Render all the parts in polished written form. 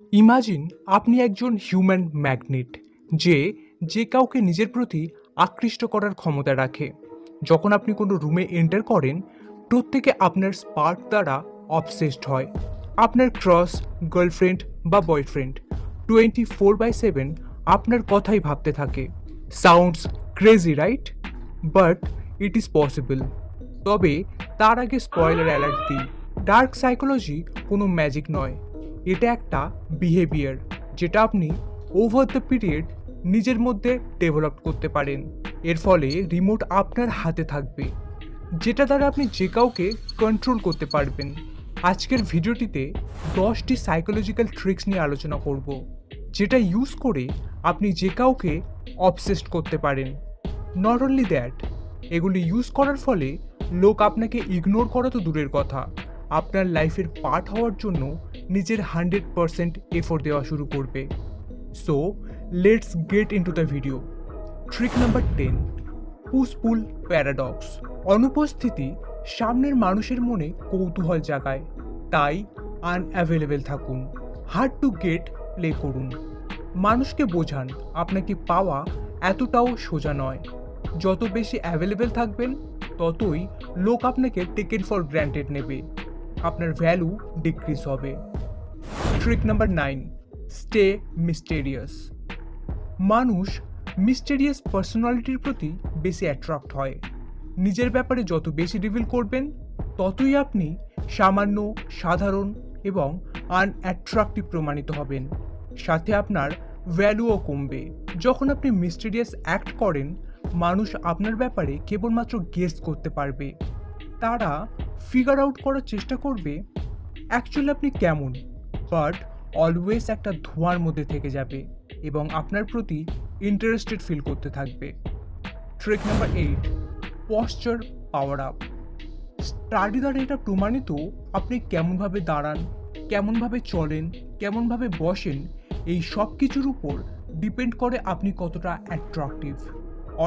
Imagine আপনি একজন human magnet যে যে কাউকে নিজের প্রতি আকৃষ্ট করার ক্ষমতা রাখে। যখন আপনি কোনো রুমে এন্টার করেন, প্রত্যেকে আপনার স্পার্ক দ্বারা অবসেসড হয়। আপনার ক্রস, গার্লফ্রেন্ড বা বয়ফ্রেন্ড 24/7 আপনার কথাই ভাবতে থাকে। Sounds crazy, right? But it is possible. তবে তার আগে স্পয়লার অ্যালার্ট দিই, ডার্ক সাইকোলজি কোনো ম্যাজিক নয়, এটা একটা বিহেভিয়ার যেটা আপনি ওভার দ্য পিরিয়ড নিজের মধ্যে ডেভেলপ করতে পারেন। এর ফলে রিমোট আপনার হাতে থাকবে, যেটা দ্বারা আপনি যে কাউকে কন্ট্রোল করতে পারবেন। আজকের ভিডিওটিতে 10টি সাইকোলজিক্যাল ট্রিক্স নিয়ে আলোচনা করব, যেটা ইউজ করে আপনি যে কাউকে অবসেসড করতে পারেন। নট অনলি দ্যাট, এগুলি ইউজ করার ফলে লোক আপনাকে ইগনোর করা তো দূরের কথা, আপনার লাইফের পার্ট হওয়ার জন্য নিজের 100% এফোর্ট দেওয়া শুরু করবে। So let's get into the video. Trick number 10, push pool paradox. অনুপস্থিতি সামনের মানুষের মনে কৌতূহল জাগায়, তাই আনঅ্যাভেলেবেল থাকুন, হার্ড টু গেট প্লে করুন। মানুষকে বোঝান আপনাকে পাওয়া এতটাও সোজা নয়। যত বেশি অ্যাভেলেবেল থাকবেন, ততই লোক আপনাকে টেকেন ফর গ্র্যান্টেড নেবে, আপনার ভ্যালু ডিক্রিজ হবে। Trick number 9, stay mysterious. মানুষ মিস্টেরিয়াস পার্সোনালিটির প্রতি বেশি অ্যাট্রাক্ট হয়। নিজের ব্যাপারে যত বেশি রিভিল করবেন, ততই আপনি সামান্য, সাধারণ এবং আনঅ্যাট্রাক্টিভ প্রমাণিত হবেন। সাথে আপনার ভ্যালুও কমবে। যখন আপনি মিস্টেরিয়াস অ্যাক্ট করেন, মানুষ আপনার ব্যাপারে কেবলমাত্র গেস করতে পারবে। তারা ফিগার আউট করার চেষ্টা করবে অ্যাকচুয়ালি আপনি কেমন, বাট অলওয়েজ একটা ধোঁয়ার মধ্যে থেকে যাবে এবং আপনার প্রতি ইন্টারেস্টেড ফিল করতে থাকবে। Trick number 8, posture power up. Study দ্বারা এটা প্রমাণিত, আপনি কেমনভাবে দাঁড়ান, কেমনভাবে চলেন, কেমনভাবে বসেন, এই সব কিছুর উপর ডিপেন্ড করে আপনি কতটা অ্যাট্রাকটিভ।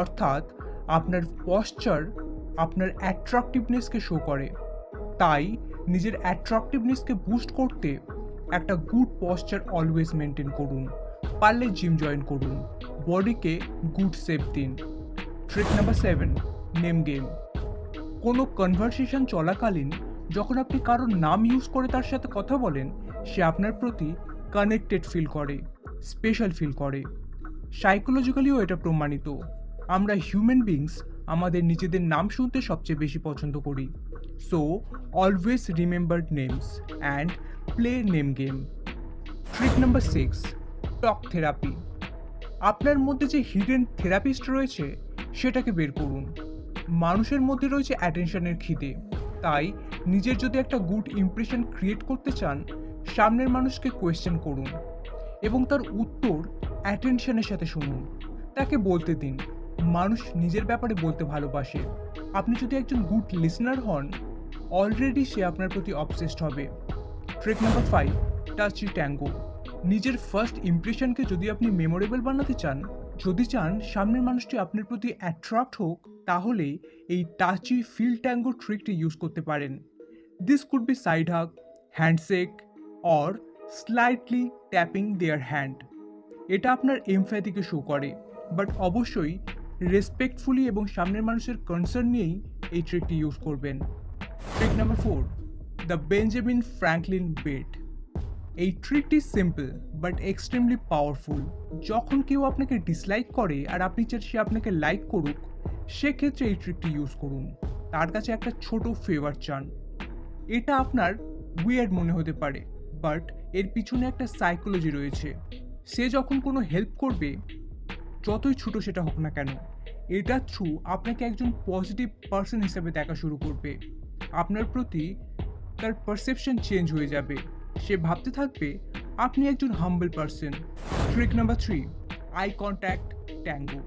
অর্থাৎ আপনার পশ্চার আপনার অ্যাট্রাকটিভনেসকে শো করে। তাই নিজের অ্যাট্রাকটিভনেসকে বুস্ট করতে একটা গুড পশ্চার অলওয়েজ মেনটেন করুন। পারলে জিম জয়েন করুন, বডিকে গুড শেপ দিন। Trick number 7, name game. কোনো কনভারসেশন চলাকালীন যখন আপনি কারোর নাম ইউজ করে তার সাথে কথা বলেন, সে আপনার প্রতি কানেক্টেড ফিল করে, স্পেশাল ফিল করে। সাইকোলজিক্যালিও এটা প্রমাণিত। আমরা হিউম্যান বিংস আমাদের নিজেদের নাম শুনতে সবচেয়ে বেশি পছন্দ করি। So always remember names and play name game. Trick number 6, talk therapy. আপনার মধ্যে যে হিডেন থেরাপিস্ট রয়েছে, সেটাকে বের করুন। মানুষের মধ্যে রয়েছে অ্যাটেনশনের খিদে, তাই নিজের যদি একটা গুড ইমপ্রেশন ক্রিয়েট করতে চান, সামনের মানুষকে কোয়েশ্চেন করুন এবং তার উত্তর অ্যাটেনশনের সাথে শুনুন। তাকে বলতে দিন। মানুষ নিজের ব্যাপারে বলতে ভালোবাসে। আপনি যদি একজন গুড লিসনার হন, অলরেডি সে আপনার প্রতি অবসেসড হবে। Trick number 5, touchy tango. নিজের ফার্স্ট ইমপ্রেশনকে যদি আপনি মেমোরেবল বানাতে চান, যদি চান সামনের মানুষটি আপনার প্রতি অ্যাট্রাক্ট হোক, তাহলে এই টাচি ফিল ট্যাঙ্গো ট্রিকটি ইউজ করতে পারেন। This could be side hug, handshake or slightly tapping their hand. এটা আপনার এমফ্যাথিকে শো করে, বাট অবশ্যই রেসপেক্টফুলি এবং সামনের মানুষের কনসার্ন নিয়েই এই ট্রিকটি ইউজ করবেন। Trick number 4, the Benjamin Franklin bet. এই ট্রিকটি সিম্পল বাট এক্সট্রিমলি পাওয়ারফুল। যখন কেউ আপনাকে ডিসলাইক করে আর আপনি চান সে আপনাকে লাইক করুক, সেক্ষেত্রে এই ট্রিকটি ইউজ করুন। তার কাছে একটা ছোট ফেভার চান। এটা আপনার উইয়ার্ড মনে হতে পারে, বাট এর পিছনে একটা সাইকোলজি রয়েছে। সে যখন কোনো হেল্প করবে, যতই ছোট সেটা হোক না কেন, এটার থ্রু আপনাকে একজন পজিটিভ পার্সন হিসেবে দেখা শুরু করবে। আপনার প্রতি তার পারসেপশন চেঞ্জ হয়ে যাবে। সে ভাবতে থাকবে আপনি একজন হাম্বল person. Trick number 3, eye contact tango.